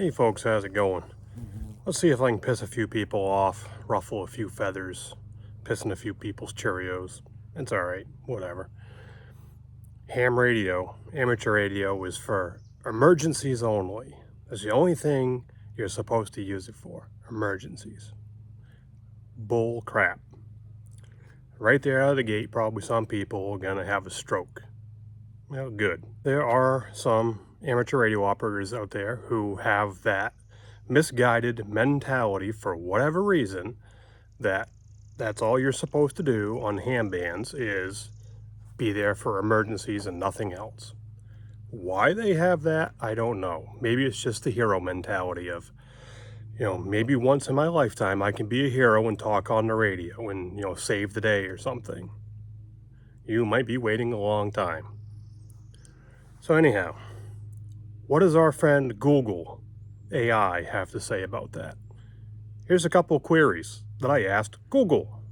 Hey folks, how's it going? Let's see if I can piss a few people off, ruffle a few feathers, pissing a few people's Cheerios. It's alright, whatever. Ham radio, amateur radio, is for emergencies only. That's the only thing you're supposed to use it for. Emergencies. Bull crap. Right there out of the gate, probably some people are gonna have a stroke. Well, good. There are some amateur radio operators out there who have that misguided mentality for whatever reason that that's all you're supposed to do on ham bands is be there for emergencies and nothing else. Why they have that, I don't know. Maybe it's just the hero mentality of, maybe once in my lifetime I can be a hero and talk on the radio and, save the day or something. You might be waiting a long time. So anyhow, what does our friend Google AI have to say about that? Here's a couple queries that I asked Google.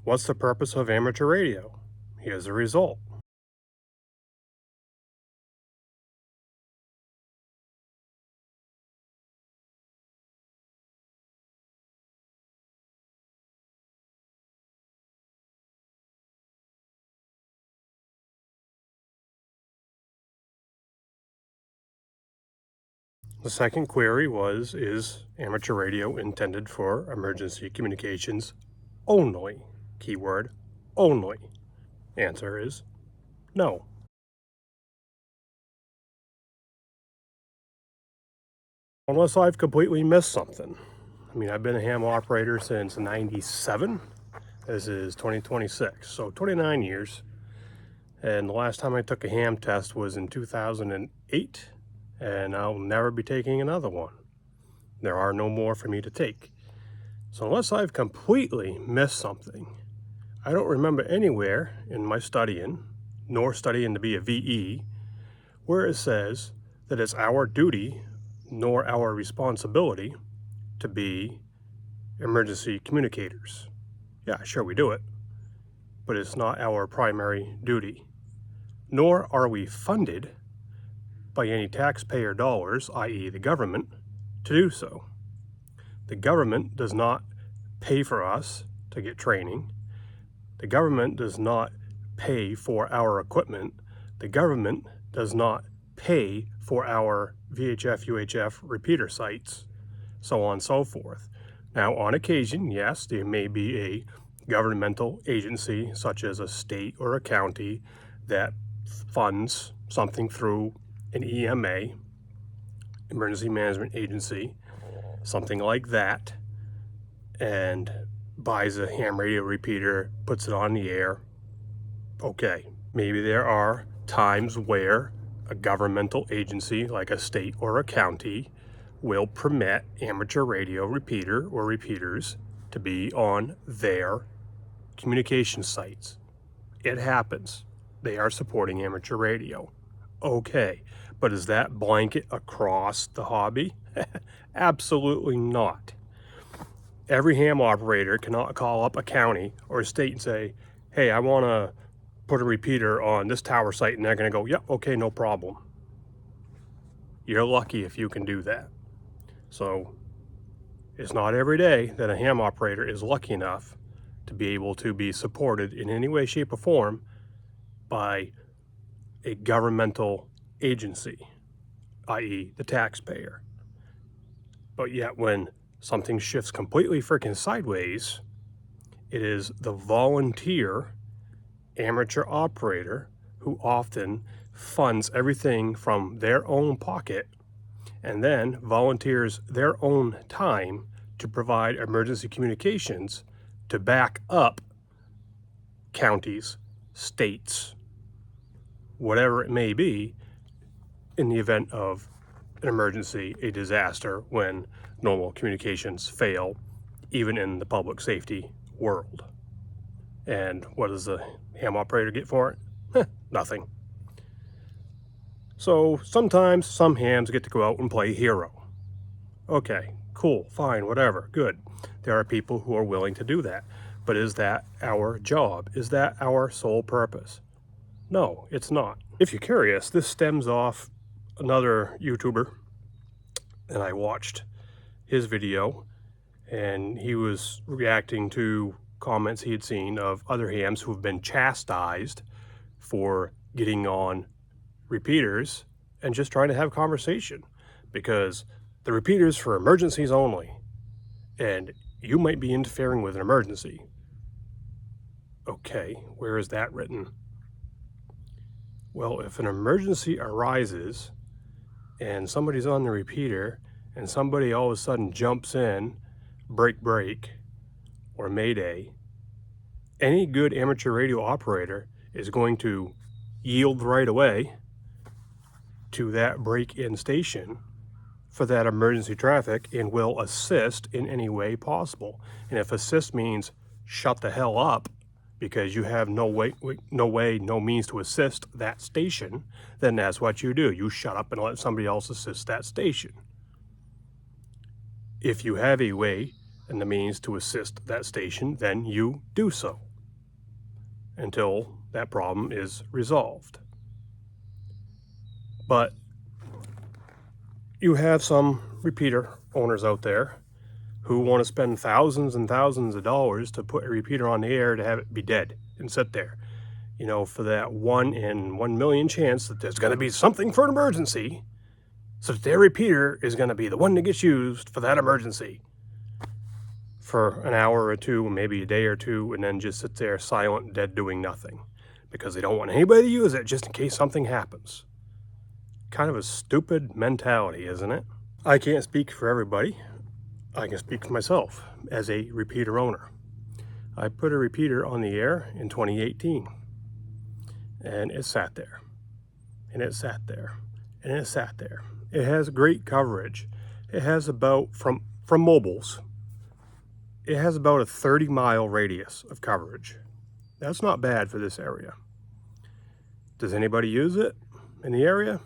What's the purpose of amateur radio? Here's the result. The second query was, is amateur radio intended for emergency communications only? Keyword, only. Answer is no. Unless I've completely missed something. I mean, I've been a ham operator since 97. This is 2026, so 29 years. And the last time I took a ham test was in 2008. And I'll never be taking another one. There are no more for me to take. So unless I've completely missed something, I don't remember anywhere in my studying, nor studying to be a VE, where it says that it's our duty, nor our responsibility, to be emergency communicators. Yeah, sure we do it, but it's not our primary duty. Nor are we funded by any taxpayer dollars, i.e. the government, to do so. The government does not pay for us to get training. The government does not pay for our equipment. The government does not pay for our VHF, UHF repeater sites, so on and so forth. Now, on occasion, yes, there may be a governmental agency, such as a state or a county, that funds something through an EMA, Emergency Management Agency, something like that, and buys a ham radio repeater, puts it on the air. Okay, maybe there are times where a governmental agency, like a state or a county, will permit amateur radio repeater or repeaters to be on their communication sites. It happens. They are supporting amateur radio. Okay, but is that blanket across the hobby? Absolutely not. Every ham operator cannot call up a county or a state and say, hey, I want to put a repeater on this tower site, and they're going to go, yep, okay, no problem. You're lucky if you can do that. So it's not every day that a ham operator is lucky enough to be able to be supported in any way, shape, or form by a governmental agency, i.e. the taxpayer. But yet when something shifts completely freaking sideways, it is the volunteer amateur operator who often funds everything from their own pocket and then volunteers their own time to provide emergency communications to back up counties, states, whatever it may be, in the event of an emergency, a disaster, when normal communications fail, even in the public safety world. And what does the ham operator get for it? Nothing. So sometimes some hams get to go out and play hero. Okay, cool, fine, whatever, good. There are people who are willing to do that. But is that our job? Is that our sole purpose? No, it's not. If you're curious, this stems off another YouTuber and I watched his video, and he was reacting to comments he had seen of other hams who have been chastised for getting on repeaters and just trying to have conversation, because the repeaters for emergencies only, and you might be interfering with an emergency. Okay, where is that written? Well, if an emergency arises and somebody's on the repeater and somebody all of a sudden jumps in, break, or mayday, any good amateur radio operator is going to yield right away to that break-in station for that emergency traffic and will assist in any way possible. And if assist means shut the hell up because you have no means to assist that station, then that's what you do. You shut up and let somebody else assist that station. If you have a way and the means to assist that station, then you do so until that problem is resolved. But you have some repeater owners out there who want to spend thousands and thousands of dollars to put a repeater on the air to have it be dead and sit there, you know, for that 1 in 1 million chance that there's going to be something for an emergency, so that their repeater is going to be the one that gets used for that emergency for an hour or two, maybe a day or two, and then just sit there silent, dead, doing nothing, because they don't want anybody to use it just in case something happens. Kind of a stupid mentality, isn't it? I can't speak for everybody. I can speak for myself as a repeater owner. I put a repeater on the air in 2018, and it sat there, and it sat there, and it sat there. It has great coverage. It has about, from mobiles, it has about a 30-mile radius of coverage. That's not bad for this area. Does anybody use it in the area?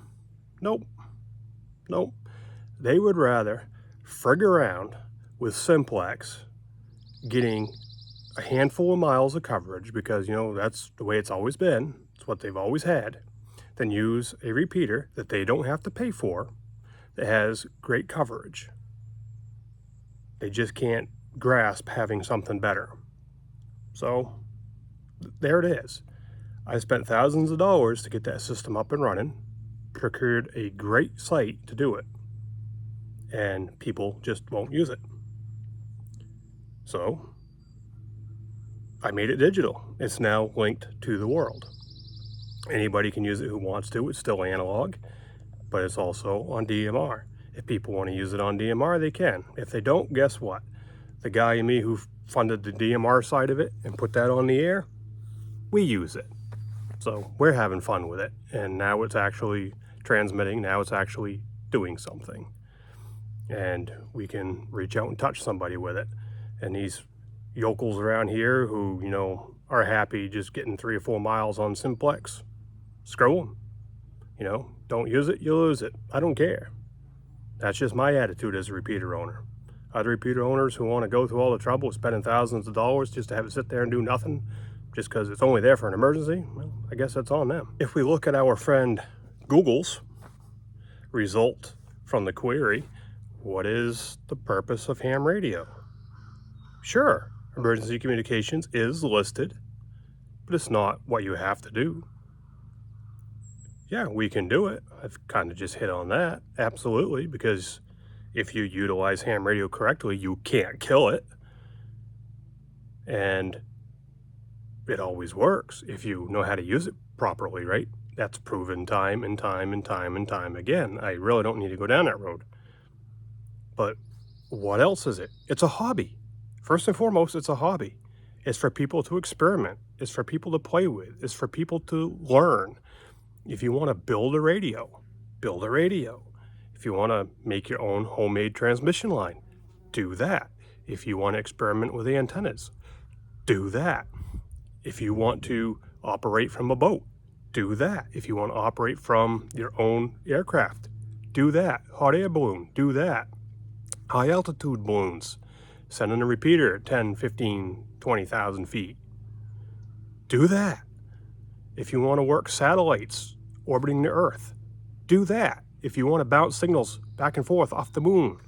Nope. They would rather frig around with simplex getting a handful of miles of coverage, because, you know, that's the way it's always been, it's what they've always had, than use a repeater that they don't have to pay for that has great coverage. They just can't grasp having something better. So there it is. I spent thousands of dollars to get that system up and running, procured a great site to do it, and people just won't use it. So I made it digital. It's now linked to the world. Anybody can use it who wants to. It's still analog, but it's also on DMR. If people want to use it on DMR, they can. If they don't, guess what? The guy and me who funded the DMR side of it and put that on the air, we use it. So we're having fun with it. And now it's actually transmitting. Now it's actually doing something. And we can reach out and touch somebody with it. And these yokels around here who, you know, are happy just getting 3 or 4 miles on simplex, screw them. You know, don't use it, you lose it. I don't care. That's just my attitude as a repeater owner. Other repeater owners who want to go through all the trouble of spending thousands of dollars just to have it sit there and do nothing just because it's only there for an emergency, well, I guess that's on them. If we look at our friend Google's result from the query, what is the purpose of ham radio? Sure, emergency communications is listed, but it's not what you have to do. Yeah, we can do it. I've kind of just hit on that. Absolutely, because if you utilize ham radio correctly, you can't kill it. And it always works if you know how to use it properly, right? That's proven time and time again. I really don't need to go down that road. But what else is it? It's a hobby. First and foremost, it's a hobby. It's for people to experiment. It's for people to play with. It's for people to learn. If you want to build a radio, build a radio. If you want to make your own homemade transmission line, do that. If you want to experiment with the antennas, do that. If you want to operate from a boat, do that. If you want to operate from your own aircraft, do that. Hot air balloon, do that. High altitude balloons, send in a repeater at 10, 15, 20,000 feet. Do that. If you want to work satellites orbiting the Earth, do that. If you want to bounce signals back and forth off the moon,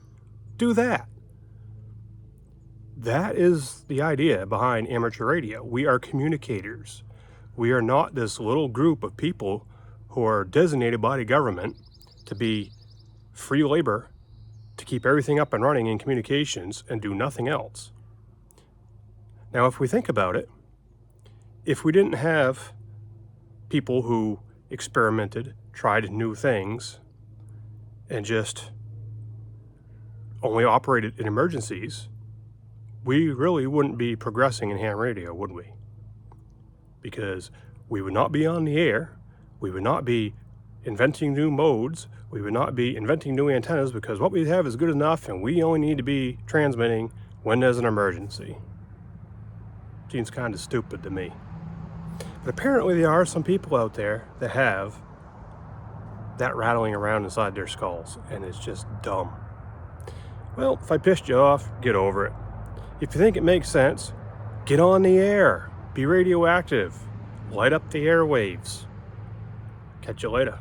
do that. That is the idea behind amateur radio. We are communicators. We are not this little group of people who are designated by the government to be free labor to keep everything up and running in communications and do nothing else. Now, if we think about it, if we didn't have people who experimented, tried new things, and just only operated in emergencies, we really wouldn't be progressing in ham radio, would we? Because we would not be on the air, we would not be inventing new modes, we would not be inventing new antennas, because what we have is good enough and we only need to be transmitting when there's an emergency. Seems kind of stupid to me. But apparently there are some people out there that have that rattling around inside their skulls, and it's just dumb. Well, if I pissed you off, get over it. If you think it makes sense, get on the air, be radioactive, light up the airwaves. Catch you later.